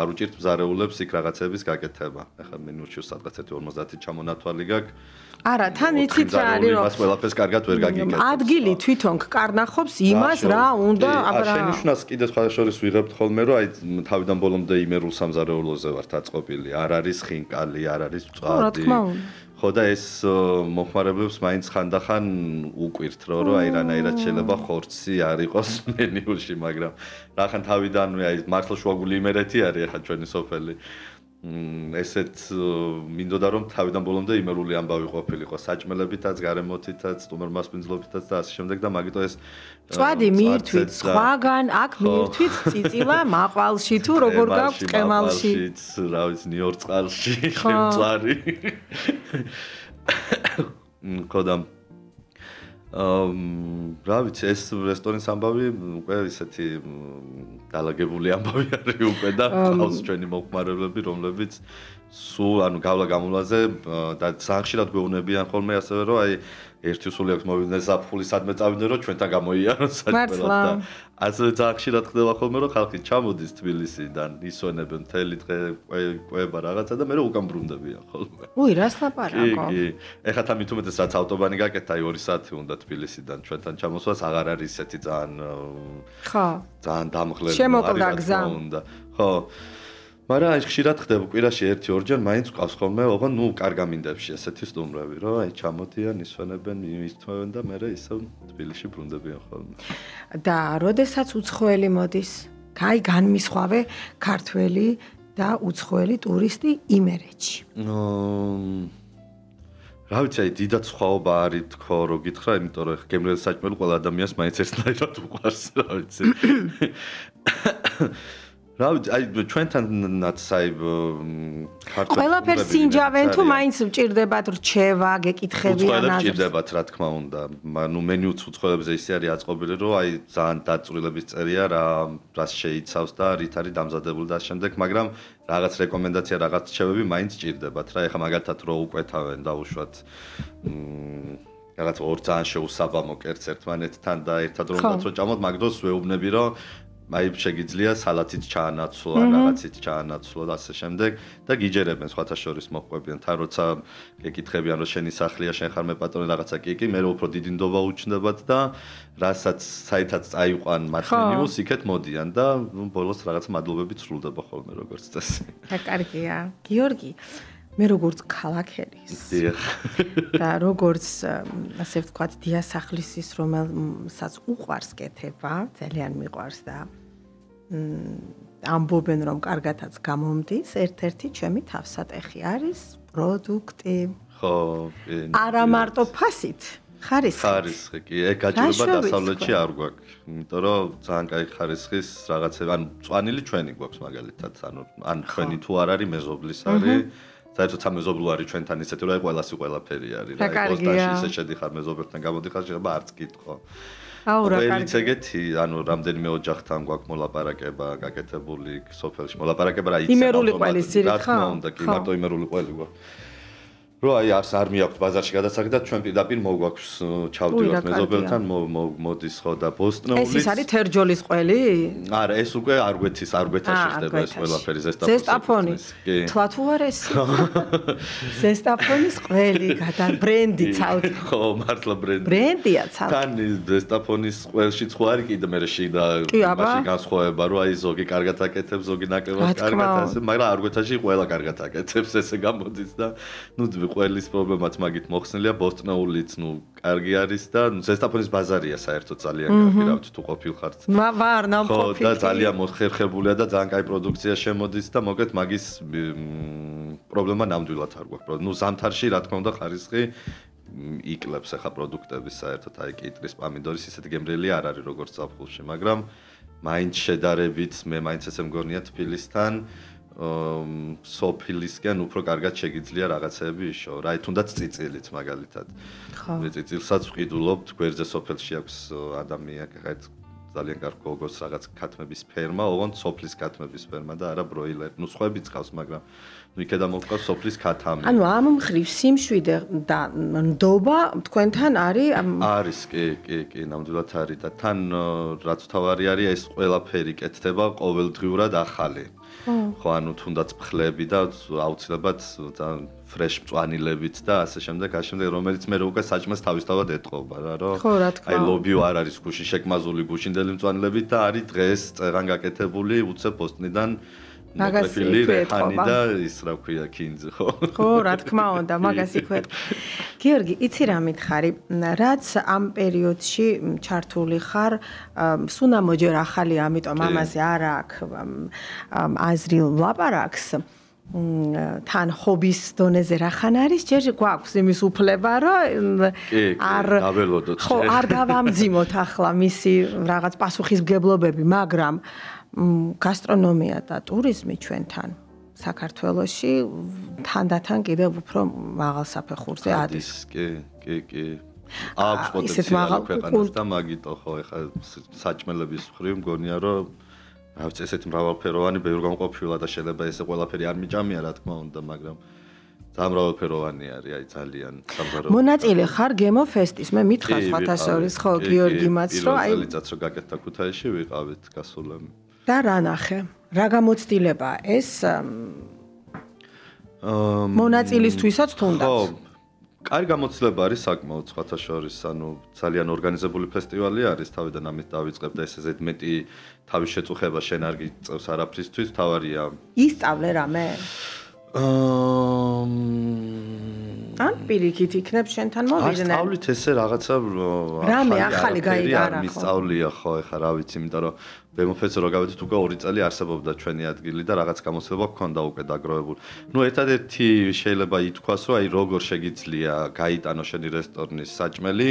უჭირთ მზარეულებს იქ რაღაცების გაკეთება. ახლა მენიუში სადღაც 50 ჩამონათვალი გაქვს. არა, თან იცით რა არის, რომ მას ყველაფერს კარგად ვერ გაგიკეთებს. ადგილი თვითონ კარნახობს იმას, რა უნდა, აბა შენიშვნას კიდე სხვა შორის ვიღებთ ხოლმე, რომ აი თავიდან ბოლომდე იმერულ სამზარეულოზე ვართ აწყობილი. არ არის ხინკალი, არ არის მწვადი. რა თქმა უნდა. ხო და ეს მოხმარებლებს მაინც ხანდახან უკვირთ, რომ აი რანაირად შეიძლება ხორცი არ იყოს მენიუში, მაგრამ რახან თავიდანვე აი მართლა შუაგული იმერეთი არის ახლა ჩვენი სოფელი. ესეთ მინდოდა რომ თავიდან ბოლომდე იმერული ამბავი ყოფილიყო საჭმელებითაც, გარემოთითაც, სტუმარ-მასპინძლობითაც და ასე შემდეგ და მაგიტო ეს წვადი მიირთვით სხვაგან, აქ მიირთვით წიწილა მაყვალში თუ როგორ გაქვს ყემალში. რა ვიცი, ნიორ წყალში, შემწვარი. ხოდა რა ვიცი, ეს რესტორნის ამბავი უკვე ისეთი დალაგებული ამბავი არის უკვე და ყავს ჩვენი მოხმარებლები, რომლებიც სულ ანუ გავლა-გამულაზე და ძალიან ხშირად გვეუბნებიან ხოლმე ასევე რომ აი ერთი სული აქვს მოვიდნენ საფხული სადმე წავიდნენ რომ ჩვენთან გამოიარონ საჭმელად და ასევე ძალიან ხშირად ხდება ხოლმე რომ ხალხი ჩამოდის თბილისიდან, ისვენებენ მთელი დღე ყვება რაღაცა და მე რომ უკან ბრუნდებიან ხოლმე. უი, რას ლაპარაკო? კი, ეხლა თან მით უმეტეს რაც ავტობანი გაკეთა, აი 2 საათი უნდა თბილისიდან ჩვენთან ჩამოსვლას, აღარ არის ესეთი ძალიან ხო. ძალიან დამღლელი შემოკლდა გზა. ხო. მაგრამ აი ხშირად ხდება კვირაში 1-2 მაინც ყავს ხოლმე, ოღონდ ნუ კარგამინდებში ესეთი სტუმრები, რომ აი ჩამოდიან, ისვენებენ, მისთმევენ და მე ისევ თბილისში ბრუნდებიან ხოლმე. და როდესაც უცხოელი მოდის, აი განმისხვავე ქართველი და უცხოელი ტურისტი იმერეთში. რა ვიცი, აი დიდად სხვაობა არის თქო, რო გითხრა, იმიტომ რომ გემრიელი საჭმელი ყველა ადამიანს მაინც ერთნაირად უყვარს, რა ვიცი. აი ჩვენთანაც აი ქართულ ყველაფერს სინჯავენ თუ მაინც მჭირდებათ რჩევა, გეკითხებიან უცხოელებს მჭირდებათ რა თქმა უნდა. ნუ მენიუც უცხოელებზე ისე არის აწყობილი, რომ აი ძალიან დაწვრილების წერია რას შეიცავს და რით არის დამზადებული და შემდეგ, მაგრამ რაღაც რეკომენდაცია, რაღაც რჩევები მაინც მჭირდებათ რა. ეხლა მაგალითად რო უკვეთავენ დაუშვათ რაღაც ორ ძალიან შეუსაბამო კერძს ერთმანეთთან და ერთად რომ დაწრო ჭამოთ, მაგ დროს ვეუბნები რომ აი შეგიძლია სალათით ჩაანაცვლო, რაღაცით ჩაანაცვლო და ასე შემდეგ და გიჯერებენ სხვათა შორის მოყვებიან. თან როცა გეკითხებიან რომ შენი სახლია, შენ ხარ მეპატრონე რაღაცა კი, მე უფრო დიდი ნდობა უჩნდებათ და რასაც საერთოდ წაიყვან მათ მენიუს, იქეთ მოდიან და ბოლოს რაღაც მადლობები ცრულდება ხოლმე როგორც წესი. კარგია. გიორგი, მე როგორც ქალაქელის და როგორც ასე ვთქვათ დიასახლისის რომელსაც უყვარს კეთება, ძალიან მიყვარს და ამბობენ რომ კარგათაც გამომდის, ერთ-ერთი ჩემი თავსატეხი არის პროდუქტი. ხო, არა მარტო ფასით, ხარისხი კი, ეგ გაჭირება დასავლეთში არ გვაქვს, იმიტომ რომ ძალიან კაი ხარისხის რაღაცები, ანუ მწვანილი ჩვენი გვაქვს მაგალითად, ანუ ან ჩვენი თუ არ არის მეზობლის არის საერთოდ სამეზობლო არის ჩვენთან ისეთი რომ აი ყველასი ყველაფერი არის რა აი პოსტაში ისე შედიხარ მეზობელთან გამოდიხარ შეიძლება არც კითხო აუ რა კარგი ეგეთი ანუ რამდენიმე ოჯახთან გვაქვს მოლაპარაკება გაკეთებული სოფელში მოლაპარაკება რა იცი იმერული ყველის ძირით ხა უნდა კი მარტო იმერული ყველი გვაქვს რო აი არ მიაქვს ბაზარში გადასახი და ჩვენ პირდაპირ მოგვაქვს ჩავდივართ მეზობელთან მოდის ხო და ბოსტნეულის ეს არის თერჯოლის ყველი? არა ეს უკვე არგვეთაში ხდება ეს ყველაფერი ზესტაფონის თვა თუ არ ეს ზესტაფონის ყველი ბრენდი ცალკე ხო მართლა ბრენდია ცალკე თან ზესტაფონის ყველში სხვა არის კიდე მე შიდა მაშინ განსხვავება რომ აი ზოგი კარგად აკეთებს ზოგი ნაკლებად კარგად ასე მაგრამ არგვეთაში ყველა კარგად აკეთებს ესე გამოდის და ნუ ყველის პრობლემაც მაგით მოხსნილია ბოსტნეულიც ნუ კარგი არის და ზესტაფონის ბაზარია საერთოდ ძალიან კარგი რა ვიცი თუ ყოფილხართ ვარ ნამყოფი ხო და ძალიან მოხერხებულია და ძალიან კაი პროდუქცია შემოდის და მოგეთ მაგის პრობლემა ნამდვილად არ გვაქვს ნუ ზამთარში რა თქმა უნდა ხარისხი იკლებს ახლა პროდუქტების საერთოდ აი კიტრის პამიდორის ისეთი გემრიელი არ არის როგორც ზაფხულში მაგრამ მაინც შედარებით მე მაინც ესე მგონია თბილისთან სოფილისკენ უფრო კარგად შეგიძლია რაღაცები იშო. რა თუნდაც წიწილიც მაგალითად. ხო. წიწილსაც ვყიდულობთ, გვერდზე სოფელში აქვს ადამიანს ძალიან კარგი გოგოს რაღაც ქათმების ფერმა, ოღონდ სოფლის ქათმების ფერმა და არა ბროილერი. ნუ სხვაებიც ყავს, მაგრამ ნუ იქედა მოყავს სოფლის ქათამი. ანუ ამ მხრივ სიმშვიდე და ნდობა თქვენთან არის? არის, კი, ნამდვილად არის და თან რაც თავარი არის, ეს ყველაფერი კეთდება ყოველდღიურად ახალი. ხო, ანუ თუნდაც ფხლები და აუცილებლად ფრეშ მწვანილებით და ასე შემდეგ, რომელიც მე უკვე საჭმელს თავისთავად ეთყობა რა, რომ აი ლობიო არ არის გუში შეკმაზული გუშინდელი მწვანილებით და არის დღეს წერან გაკეთებული უცებ ბოსტნიდან მაგასი რეჰანი და ის რა ქვია კინძი ხო? ხო, რა თქმა უნდა, მაგას იქვეთ. გიორგი, იცი რა მითხარი, რაც ამ პერიოდში ჩართული ხარ, სუნამო ჯერ ახალია, ამიტომ ამაზე არ აქვს აზრი ლაპარაკს. თან ჰობის დონეზე რახან არის, ჯერ გვაქვს იმის უფლება, რომ არ დავამძიმოთ ახლა მისი რაღაც პასუხისმგებლობები, მაგრამ გასტრონომია და ტურიზმი ჩვენთან საქართველოში თანდათან კიდევ უფრო მაღალ საფეხურზე არის. კი. აქვს პოტენციალი ქვეყანას და მაგიტო ხო ეხა საჭმელების მხრივ მგონია რომ რა ვიცი ესეთი მრავალფეროვანი ბევრგანყოფილა და შეიძლება ესე ყველაფერი არ მიჭამია რა თქმა უნდა მაგრამ ძალიან მრავალფეროვანი არის აი ძალიან სამზარო მონაწილე ხარ გემო ფესტის მე მითხრა სხვათა შორის ხო გიორგიმაც რომ აი წელიწადს რო გაკეთდა ქუთაისში ვიყავით გასულემ და რა ნახე რა გამოცდილება ეს მონაწილისთვისაც თუნდაც ხო კაი გამოცდილება არის საკმაოდ სხვათა შორის ანუ ძალიან ორგანიზებული ფესტივალი არის თავიდან ამით დავიწყებ და ესე ზედმეტი თავის შეწუხება შენ არ გიწევს არაფრისთვის თავარია ისწავლე რამე ან პირიქით იქნებ შენთან მოვიდნენ ასწავლით ესე რაღაცა რამე ახალი გაიგარა ხო მისწავლია ხო ეხა რა ვიცი იმიტომ რომ ბემოფესტზე რო გავედით უკვე 2 წელი არსებობდა ჩვენი ადგილი და რაღაც გამოცდილება გქონდა უკვე დაგროვებული. ნუ ერთადერთი შეიძლება ითქვას რომ აი როგორ შეგიძლია გაიტანო შენი რესტორნის საჭმელი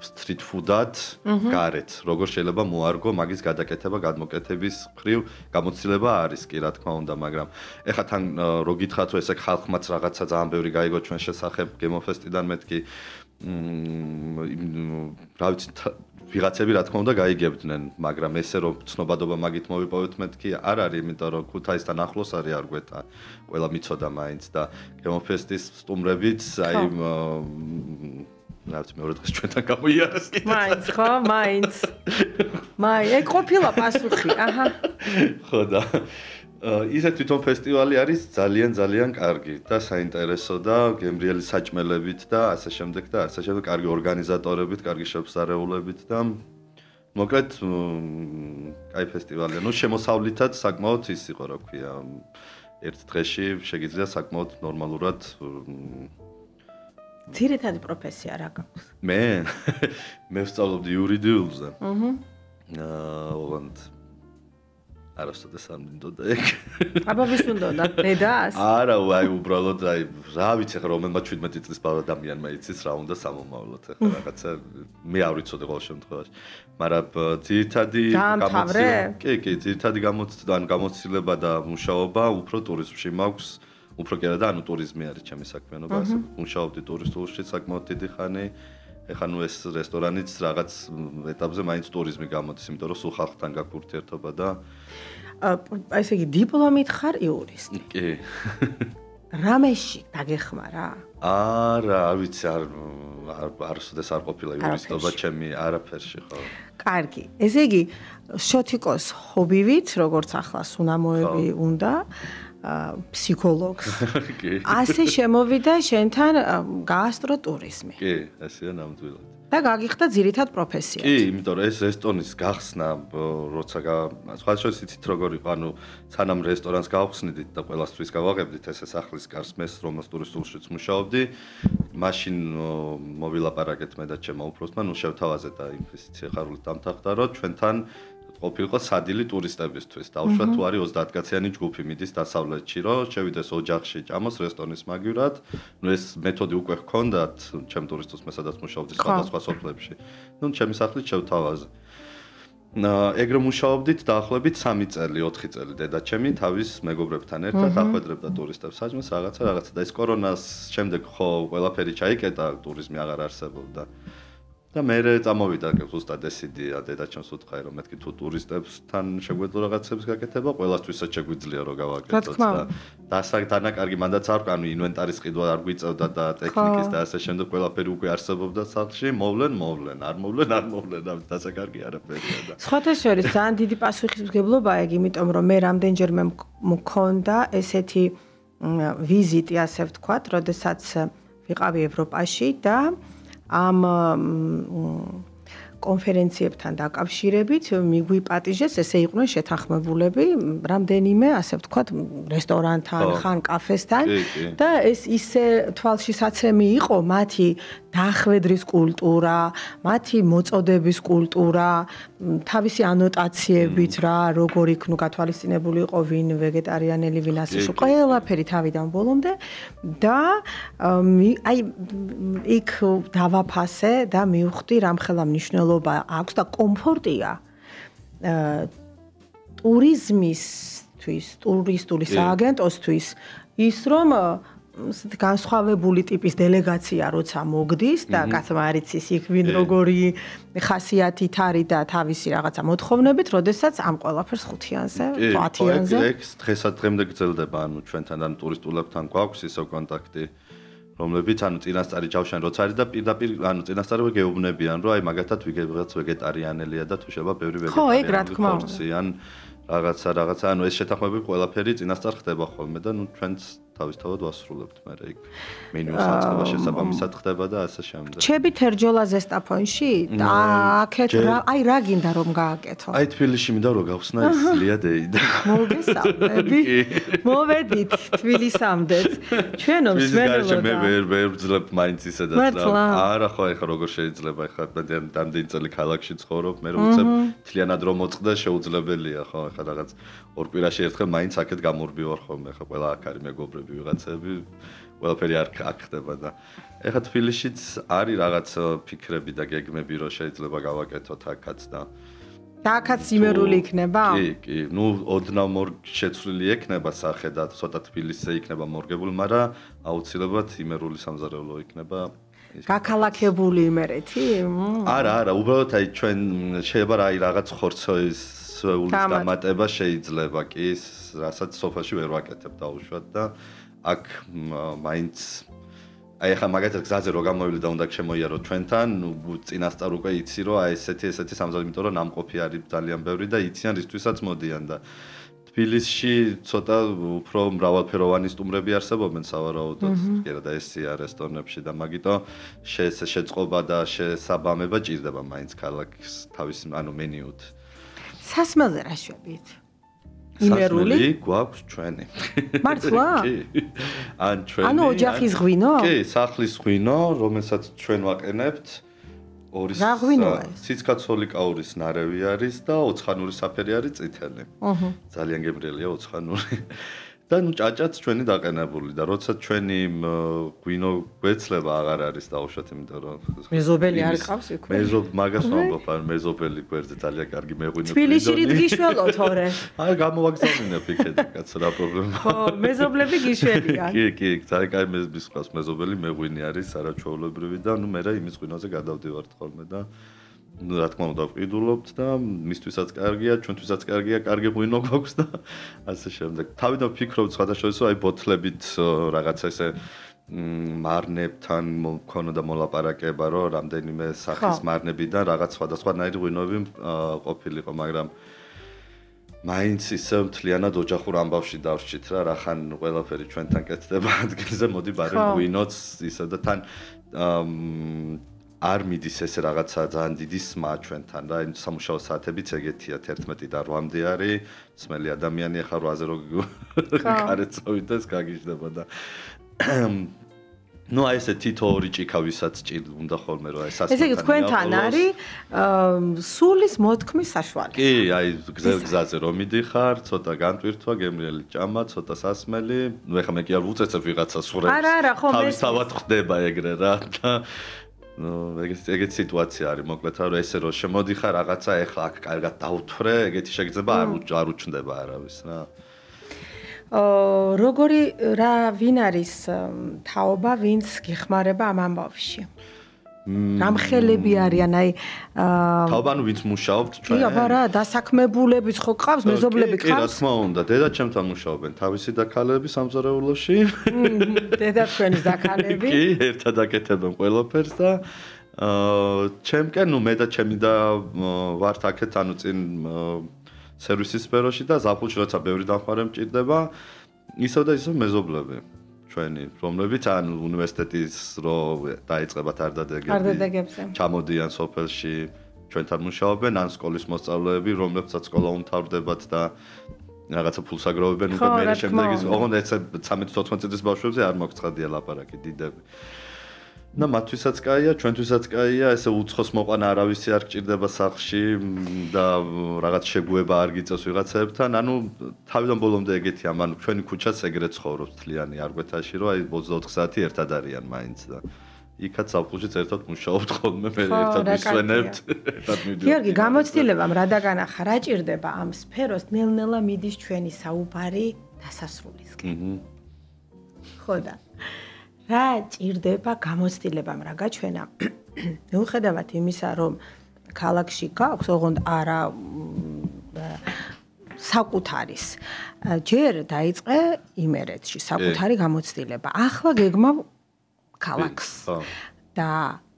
street food-ად გარეთ. Როგორ შეიძლება მოარგო მაგის გადაკეთება, გადმოკეთების მხრივ გამოცდილება არის კი, რა თქმა უნდა, მაგრამ ეხლა თან რო გითხრათ, რომ ესე ხალხმაც რაღაცა ძალიან ბევრი გაიგო ჩვენ შესახებ გემოფესტიდან მეთქი რა ვიცი ვიღაცები რა თქმა უნდა გაიგებდნენ, მაგრამ ესე რომ ცნობადობა მაგით მოვიპოვეთ მეთქი არ არის, იმიტომ რომ ქუთაისთან ახლოს არის არ გვეთა. ყველა მიცოდა მაინც და გემოფესტის სტუმრებიც აი რა ვიცი მეორე დღეს ჩვენთან გამოიარეს კიდე. მაინც ხო, მაინც. ეგ ყოფილა პასუხი, აჰა. ხო და ისე თვითონ ფესტივალი არის ძალიან კარგი და საინტერესო და გემრიელი საჭმელებით და ასე შემდეგ და ასე შემდეგ კარგი ორგანიზატორებით, კარგი შეფსარეულებით და მოკლედ კაი ფესტივალია. ნუ შემოსავლითაც საკმაოდ ის იყო, რა ქვია, ერთ დღეში შეგიძლია საკმაოდ ნორმალურად ძირითადი პროფესია რა გაქვს? მე ვსწავლობდი იურიდიულზე. ოღონდ არასოდეს არ მინდოდა ეგ. აბა ვის უნდოდა? დედას? არა, აი უბრალოდ აი რა ვიცი ხა რომელმა 17 წლის ადამიანმა იცის რა უნდა სამომავლოდ ხა რაღაცა მე არ ვიცოდი ყოველ შემთხვევაში. მაგრამ ძირითადი გამოცდილება და მუშაობა უფრო ტურიზმში მაქვს. უფრო კი არა და ანუ ტურიზმი არის ჩემი საქმიანობა, ასე მუშაობდი ტურისტულში საკმაოდ დიდი ხანი. ეხლა ნუ ეს რესტორანიც რაღაც ეტაპზე მაინც ტურიზმი გამოდის, იმიტომ რომ სულ ხალხთან გაქვს ურთიერთობა და ესე იგი დიპლომით ხარ იურისტი. კი. რამეში დაგეხმარა? არა, არ ვიცი, არასოდეს არ ყოფილა იურისტობა ჩემი არაფერში ხო. კარგი. ესე იგი შოთიკოს ჰობივით, როგორც ახლა სუნამოები უნდა ფსიქოლოგს. ასე შემოვიდა შენთან გასტროტურიზმი. კი, ესეა ნამდვილად. და გაგიხდა ძირითად პროფესიად. კი, იმიტომ რომ ეს რესტორნის გახსნა, როცა სხვა შორის იცით როგორ იყო, ანუ სანამ რესტორანს გავხსნიდით და ყველასთვის გავაღებდით ესე სახლის გარს მეს, რომელს ტურისტულშიც მუშაობდი, მაშინ მოვილაპარაკეთ მე და ჩემო უფროსმა, ნუ შევთავაზეთ და ინვესტიცია ხარულით დამთახდა, რომ ჩვენთან ყოფილიყო სადილი ტურისტებისთვის. დაუშვათ თუ არის 30 კაციანი ჯგუფი მიდის დასავლეთში, რომ შევიდეს ოჯახში ჭამოს რესტორნის მაგივრად. ნუ ეს მეთოდი უკვე ჰქონდათ ჩემ ტურისტულს მე სადაც მუშაობდი სხვადასხვა სოფლებში. ნუ ჩემი სახლით შევთავაზე. ეგრე მუშაობდით დაახლოებით 3 წელი, 4 წელი დედაჩემი თავის მეგობრებთან ერთად ახვედრებდა ტურისტებს საჭმელს რაღაცა და ეს კორონას შემდეგ ხო ყველაფერი ჩაიკეტა, ტურიზმი აღარ არსებობდა. და მე წამოვიდა ზუსტად ეს იდეა დედაჩემს უთხრა რომ მეთქი თუ ტურისტებთან შეგვეძლო რაღაცებს გაკეთება, ყველასთვისაც შეგვიძლია რომ გავაკეთოთ და დანაკარგი მანდაც არ ყანუ ინვენტარის ყიდვა არ გვიწევდა და ტექნიკის და ასე შემდეგ ყველაფერი უკვე არსებობდა სახლში, მოვლენ, არ მოვლენ, დასაკარგი არაფერია და სხვათა შორის ძალიან დიდი პასუხისმგებლობაა ეგ, იმიტომ რომ მე რამდენჯერმე მქონდა ესეთი ვიზიტი, ასე ვთქვათ, როდესაც ვიყავი ევროპაში და ამ კონფერენციებთან დაკავშირებით მიგვიპატიჟეს, ესე იყვნენ შეთანხმებულები რამდენიმე, ასე ვთქვათ, რესტორანთან, ხან კაფესთან და ეს ისე თვალშისაცემი იყო მათი დახვედრის კულტურა, მათი მოწოდების კულტურა, თავისი ანოტაციებით რა, როგორ იქ ნუ გათვალისწინებული იყო ვინ ვეგეტარიანელი, ვინ ასე შო, ყველაფერი თავიდან ბოლომდე და აი იქ დავაფასე და მივხვდი რამხელა მნიშვნელობა აქვს და კომფორტია ტურიზმისთვის, ტურისტული სააგენტოსთვის ის რომ განსხვავებული ტიპის დელეგაცია როცა მოგდის და კაცმა არ იცის იქ ვინ როგორი ხასიათით არის და თავისი რაღაცა მოთხოვნებით, როდესაც ამ ყველაფერს 5-იანზე, 10-იანზე ეგ დღემდე გრძელდება, ანუ ჩვენთან ან ტურისტულებთან გვაქვს ისო კონტაქტი, რომლებიც ანუ წინასწარი ჯავშანი როცა არის და პირდაპირ ანუ წინასწარები გეუბნებიან, რომ აი მაგათაც ვიღაც ვეგეტარიანელია და თუ შეიძლება ბევრი ვეგეტარიანელი ხორციან რაღაცა, ანუ ეს შეთანხმებები ყველაფერი წინასწარ ხდება ხოლმე და ნუ ჩვენც თავისთავად ვასრულებთ, მაგრამ იქ მინიმუმ საწყობა შესაბამისად ხდება და ასე შემდეგ. ჩები თერჯოლა ზესტაფონში და აქეთ აი რა გინდა რომ გააკეთო? აი თბილისში მინდა რომ გავხსნა ეს ლიადეი და მოგესალმები. მოვედით თბილისამდეც. ჩვენო მსმენელო მე ვერ ვძლებ მაინც ისედაც რა. არა ხო ეხა როგორ შეიძლება ეხა დამდენი წელი ქალაქში ცხოვრობ, მე რომ უცებ თლიანად რომ მოწყდა შეუძლებელია ხო ეხა რაღაც ორ კვირაში ერთხელ მაინც აქეთ გამორბივარ ხოლმე ეხა ყველა აქ არის მეგობრები ვიღაცები ყველაფერი არ ხდება და ეხლა თბილისშიც არის რაღაც ფიქრები და გეგმები რომ შეიძლება გავაკეთოთ აქაც და აქაც იმერული იქნება? კი, ნუ ოდნავ შეცვლილი ექნება სახე და ცოტა თბილისზე იქნება მორგებული, მაგრამ აუცილებლად იმერული სამზარეულო იქნება. გაქალაქებული იმერეთი? არა, უბრალოდ აი ჩვენ შეიძლება რა რაღაც ხორცოის დამატება შეიძლება კი, რასაც სოფელში ვერ ვაკეთებ დაუშვათ და აქ მაინც აი ახლა მაგათაც გზაზე რო გამოვილი და უნდა შემოიარო ჩვენთან, წინასწარ უკვე იცი რომ აი ესეთი სამზარეულო, იმიტომ რომ ნამყოფი არის ძალიან ბევრი და იციან რისთვისაც მოდიან და თბილისში ცოტა უფრო მრავალფეროვანი სტუმრები არსებობენ სავარაუდოდ, კიდე და ესია რესტორნებში და მაგიტო შეწყობა და შესაბამება ჭირდება მაინც ქალაქის თავის მენიუთ. სასმელზე რა შვებით? იმერული? გვაქვს ჩვენი. მართლა? კი. ანუ ოჯახის ღვინო? კი, სახლის ღვინო, რომელსაც ჩვენ ვაყენებთ. რა ღვინოა ეს? ციცქაცოლი კაურის ნარევი არის და ოცხანური საფერი არის წითელი. ძალიან გემრიელია ოცხანური. და ნუ ჭაჭაც ჩვენი დაყენებული და როცა ჩვენი ღვინო გვეცლება აღარ არის დაუშვათ, იმიტომ რომ მეზობელი არ ყავს იქ? მაგას ვამბობ, მეზობელი გვერდზე ძალიან კარგი მეღვინო. თბილისში რით გიშველო თორე? აი გამოვაგზავნინებ იქეთ კაცო რა პრობლემაა. ხო, მეზობლები გიშველიან. კი, ძალიან კარგი მეზბის ყავს მეზობელი, მეღვინი არის არაჩვეულებრივი და ნუ მე რა იმის ღვინოზე გადავდივართ ხოლმე და ну, რა თქმა უნდა, ვყიდულობთ და მისთვისაც კარგია, ჩვენთვისაც კარგია, კარგი ღვინო გვაქვს და ასე შემდეგ. თავიდან ვფიქრობ სხვადასხვა აი ბოთლებით რაღაცა ესე მარნებთან მქონოდა მოლაპარაკება, რომ რამდენიმე სახის მარნებიდან რაღაც სხვადასხვანაირი ღვინოები ყოფილიყო, მაგრამ მაინც ისე მთლიანად ოჯახურ ამბავში დავრჩით რა ხან ყველაფერი ჩვენთან კეთდება ადგილზე, მოდი ბარემ ღვინოც ისე და თან არ მიდის ესე რაღაცა ძალიან დიდი სმა ჩვენთან რა, იმ სამუშაო საათებიც ეგეთია 11 და 8-მდე არის, სმელი ადამიანი ახლა 8-ზე რო გარეთ წავიდეს გაგიჟდება და ну а ესე თითო ორი ჭიქა ვისაც ჭირ უნდა ხოლმე რომ აი სასწრაფო. ესე იგი თქვენთან არის სულის მოთქმის საშუალება. კი, აი გზაზე რომ მიდიხარ, ცოტა განტვირთვა, გემრიელი ჭამა, ცოტა სასმელი. ну ეხლა მე კი არ ვუწესებ ვიღაცას ხურებს. არა, ხო, თავისთავად ხდება ეგრე რა და ეგეთი სიტუაცია არის მოკლედ რომ ესე რომ შემოდიხარ რაღაცა ეხლა აქ კარგად დავთვრე, ეგეთი შეგიძლება არ უჩნდება არავის რა. როგორი რა ვინ არის თაობა, ვინც გიხმარება ამ ამბავში? რამხელები არიან აი თაობანუ ვინც მუშაობთ ჩვენ? კი, აბარა, დასაქმებულებიც ხო ყავს, მეზობლები ყავს? კი, რა თქმა უნდა, დედა ჩემთან მუშაობენ, თავისი დაქალები სამზარეულოში. დედა თქვენის დაქალები? კი, ერთად აკეთებენ ყველაფერს და ჩემკენ, ნუ მე და ჩემი და ვართ აქეთ, ანუ წინ სერვისის სფეროში და ზაფხულში როცა ბევრი დამხმარე მჭირდება, ისევ და ისევ მეზობლები ჩვენი, რომლებიც ან უნივერსიტეტის რო დაიწყებათ არდადეგებზე, ჩამოდიან სოფელში, ჩვენთან მუშაობენ, ან სკოლის მოსწავლეები, რომლებსაც სკოლა უმთავრდებათ და რაღაცა ფულს აგროვებენ, უკვე მე შემდეგ ის, ოღონდ ეს 13-14 წლის ბავშვებზე არ მოგცხადია ლაპარაკი დიდები. და მათთვისაც კაია, ჩვენთვისაც კაია, ესე უცხოს მოყვანა არავისი არ გჭირდება სახლში და რაღაც შეგუება არ გიწევს ვიღაცებთან. ანუ თავიდან ბოლომდე ეგეთი ამან ჩვენი ქუჩაც ეგრე ცხოვრობს თლიანი არგვეთაში, რომ აი 24 საათი ერთად არიან მაინც და იქაც საფულშიც ერთად მუშაობთ ხოლმე, მე ერთად ვისვენებთ, ერთად მივდივართ. გიორგი, გამოცდილებამ რა დაგანახა, რა ჭირდება ამ სფეროს ნელ-ნელა მიდის ჩვენი საუბარი დასასრულისკენ. ხო და რა ჭირდება გამოცდილებამ რა გაჩვენა? მიუხედავად იმისა, რომ ქალაქში გაქვს ოღონდ არა საკუთარის. ჯერ დაიწყე იმერეთში საკუთარი გამოცდილება. ახლა გეგმა ქალაქს. და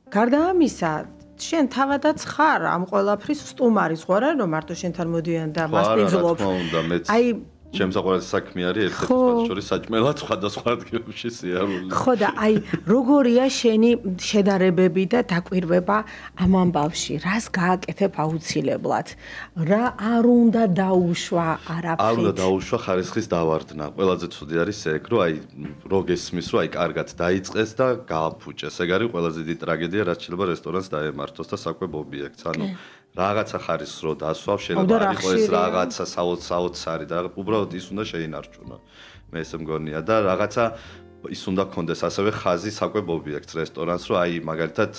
გარდა ამისა, შენ თავადაც ხარ ამ ყველაფრის სტუმარი, სხვა რა რომ მარტო შენთან მოდიან და მასპინძლობ. აი შემსაყვარლე საქმე არის ერთ-ერთი შორის საჭმელად სხვადასხვა ადგილებში სიარული. ხო და აი როგორია შენი შედარებები და დაკვირვება ამ ამბავში? რას გააკეთებ აუცილებლად? რა არ უნდა დაუშვა არაფრით? არ უნდა დაუშვა ხარისხის დავარდნა. ყველაზე ცუდი არის ეგ, რომ აი რო გესმის, რომ აი კარგად დაიწყეს და გააფუჭეს. ეგ არის ყველაზე დიდი ტრაგედია, რაც შეიძლება რესტორანს დაემართოს და საკვებ ობიექტს. ანუ რაღაცა ხარისხს რო დასვავ, შეიძლება არ იყოს ეს რაღაცა საოცარი და უბრალოდ ის უნდა შეინარჩუნო. მე ესე მგონია და რაღაცა ის უნდა კონდეს ასევე ხაზი საკვებ ობიექტს რესტორანს, რომ აი მაგალითად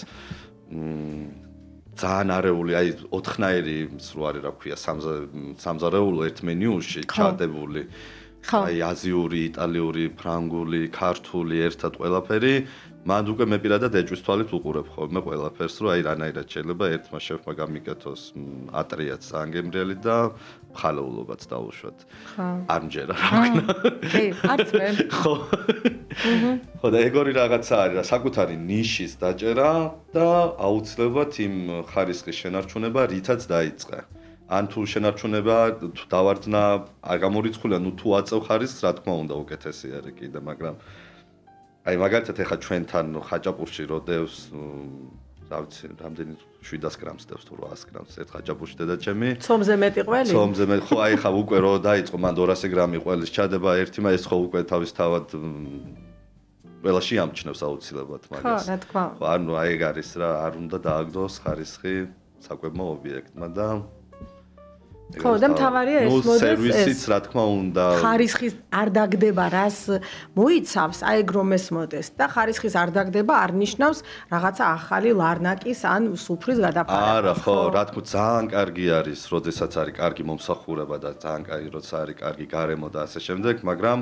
ძალიან არეული, აი 4-ნაირი რო არის, რა ქვია, სამზარეულო ერთ მენიუში ჩადებული. აი აზიური, იტალიური, ფრანგული, ქართული ერთად ყველაფერი, მან უკვე მე პირადად ეჭვის თვალით უყურებ ხოლმე ყველაფერს, რომ აი რანაირად შეიძლება ერთმა შეფმა გამიკეთოს ატრიაც ძალიან გემრიელი და მხალეულობაც დაუშვათ. არ მჯერა რა ვქნა. კი, არც მე. ხო. ხო და ეგორი რაღაცა არის რა, საკუთარი ნიშის დაჭერა და აუცილებლად იმ ხარისხის შენარჩუნება, რითაც დაიწყე. ან თუ შენარჩუნება თუ დავარდნა არ გამორიცხულია, ნუ თუ აწევ ხარისხს, რა თქმა უნდა, უკეთესი არის კიდე, მაგრამ აი მაგალითად ეხა ჩვენთან ხაჭაპურში რო დევს, რა ვიცი, რამდენი 700 გრამს დევს თუ 800 გრამს ერთ ხაჭაპურში დედაჩემი. ცომზე მეტი ყველი? ცომზე მეტი, ხო, აი ხა უკვე რო დაიწყო მან 200 გრამი ყველის ჩადება ერთმა, ეს ხო უკვე თავისთავად ყველაში ამჩნევს აუცილებლად მაგას. ხო, რა თქმა უნდა. ხო, ანუ აი ეგ არის რა, არ უნდა დააგდოს ხარისხი საკვებმა ობიექტმა და ხო, და მთავარია ეს მოდეს ეს. სერვისიც რა თქმა უნდა. ხარისხის არ დაგდება, რას მოიცავს, აი ეგ რომ ეს მოდეს და ხარისხის არ დაგდება არ ნიშნავს რაღაცა ახალი ლარნაკის ან სუფრის გადაფარება. არა, ხო, რა თქმა ძალიან კარგი არის, როდესაც არის კარგი მომსახურება და ძალიან კარგი, როცა არის კარგი გარემო და ასე შემდეგ, მაგრამ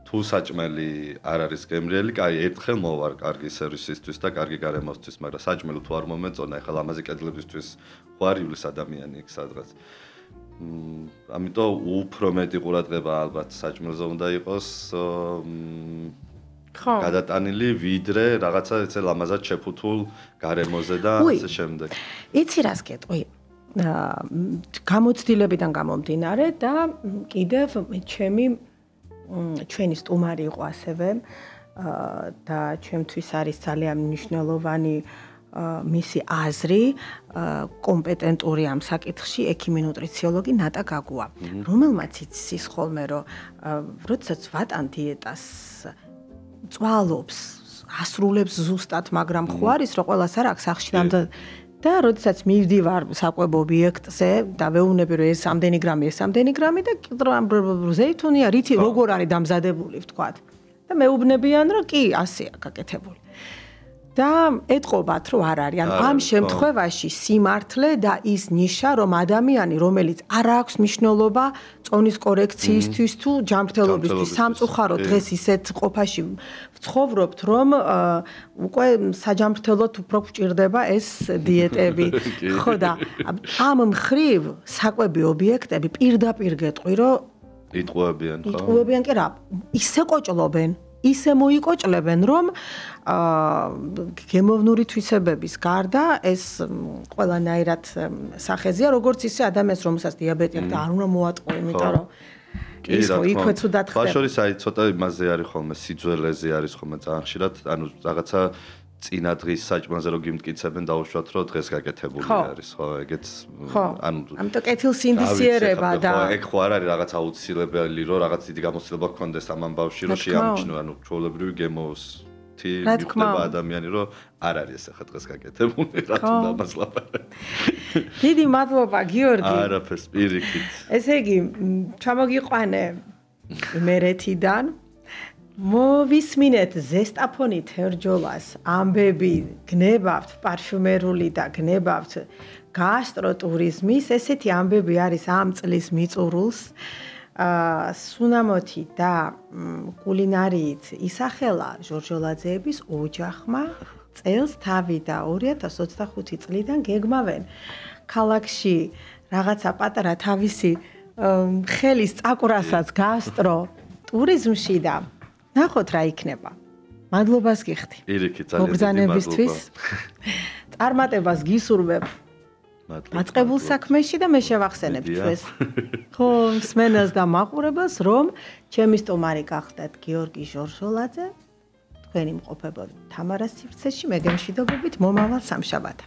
თუ საჭმელი არ არის გემრიელი, კაი, ერთხელ მოვარ კარგი სერვისისთვის და კარგი გარემოსთვის, მაგრამ საჭმელი თუ არ მომეწონა, ეხლა ლამაზი კედლებისთვის ხო არ ივლის ადამიანი იქ სადღაც. ამიტომ უფრო მეტი ყურადღება ალბათ საჭმელზე უნდა იყოს ხო. გადატანილი, ვიდრე რაღაცა ესე ლამაზად შეფუთულ გარემოზე და ასე შემდეგ. იცი რას გეტყვი? გამოცდილებიდან გამომდინარე და კიდევ ჩვენი სტუმარი იყო ასევე და ჩემთვის არის ძალიან მნიშვნელოვანი მისი აზრი კომპეტენტური ამ საკითხში ექიმი ნუტრიციოლოგი ნატა გაგუა, რომელმაც იცის ხოლმე რომ როდესაც ვატან დიეტას წვალობს, ასრულებს ზუსტად, მაგრამ ხო არის რომ ყველას არ აქვს სახში და როდესაც მივდივარ საკვებ ობიექტზე და ვეუბნები რომ ეს ამდენი გრამი და ზეითუნია რითი როგორ არის დამზადებული ვთქვათ და მეუბნებიან რომ კი ასეა გაკეთებული. და ეთყობათ რომ არ არის. ანუ ამ შემთხვევაში სიმართლე და ის ნიშა რომ ადამიანი რომელიც არ აქვს მნიშვნელობა წონის კორექციისთვის თუ ჯანმრთელობისთვის სამწუხაროდ დღეს ისეთ ყოფაში ვცხოვრობთ რომ უკვე საჯანმრთელოდ უფრო გვჭირდება ეს დიეტები. ხო და ამ მხრივ საკვები ობიექტები პირდაპირ გეტყვი რომ იტყუებიან ხო? იტყუებიან კი რა, ისე კოჭლობენ ისე მოიკოჭლებენ, რომ გემოვნური თვისებების გარდა ეს ყველანაირად სახეზია, როგორც ისე ადამიანს, რომელსაც დიაბეტი აქვს და არ უნდა მოატყო, იმიტომ რომ ის იქვე ცუდად ხდება. ბაშორის აი ცოტა იმაზე არის ხოლმე, სიძველეზე არის ხოლმე ძალიან ხშირად, ანუ რაღაცა წინა დღის საჭმელზე რო გიმტკიცებენ დაუშვათ რომ დღეს გაკეთებული არის, ხო, ეგეც ანუ ამიტომ კეთილსინდისიერება და ეგ ხო არ არის რაღაც აუცილებელი რომ რაღაც დიდი გამოცდილება გქონდეს ამ ამბავში რომ შეამჩნო, ანუ ჩვეულებრივი გემოს მიხვდება ადამიანი რომ არ არის ეს ახლა დღეს გაკეთებული, რა თქმა უნდა ლაპარაკი. დიდი მადლობა გიორგი. არაფერს, პირიქით. ესე იგი, ჩამოგიყვანე იმერეთიდან. მოვისმინეთ ზესტაფონი თერჯოლას, ამბები გნებავთ პარფიუმერული და გნებავთ გასტროტურიზმის, ესეთი ამბები არის ამ წლის მიწურულს. სუნამოთი და კულინარიით ისახელა ჟორჟოლაძეების ოჯახმა წელს თავი და 2025 წლიდან გეგმავენ ქალაქში რაღაცა პატარა თავისი ხელის წაკვრასაც გასტრო ტურიზმში და ნახოთ რა იქნება. მადლობას გიხდი. პირიქით, ძალიან მოგზანებისთვის. წარმატებას გისურვებ. მაწყებულ საქმეში და მე შევახსენებ ჩვენს ხო მსმენელს და მაყურებელს რომ ჩემი სტუმარი გახდათ გიორგი ჟორჟოლაძე, თქვენი მყოფებოდ თამარა სივრცეში, მე გემშვიდობებით მომავალ სამშაბათს.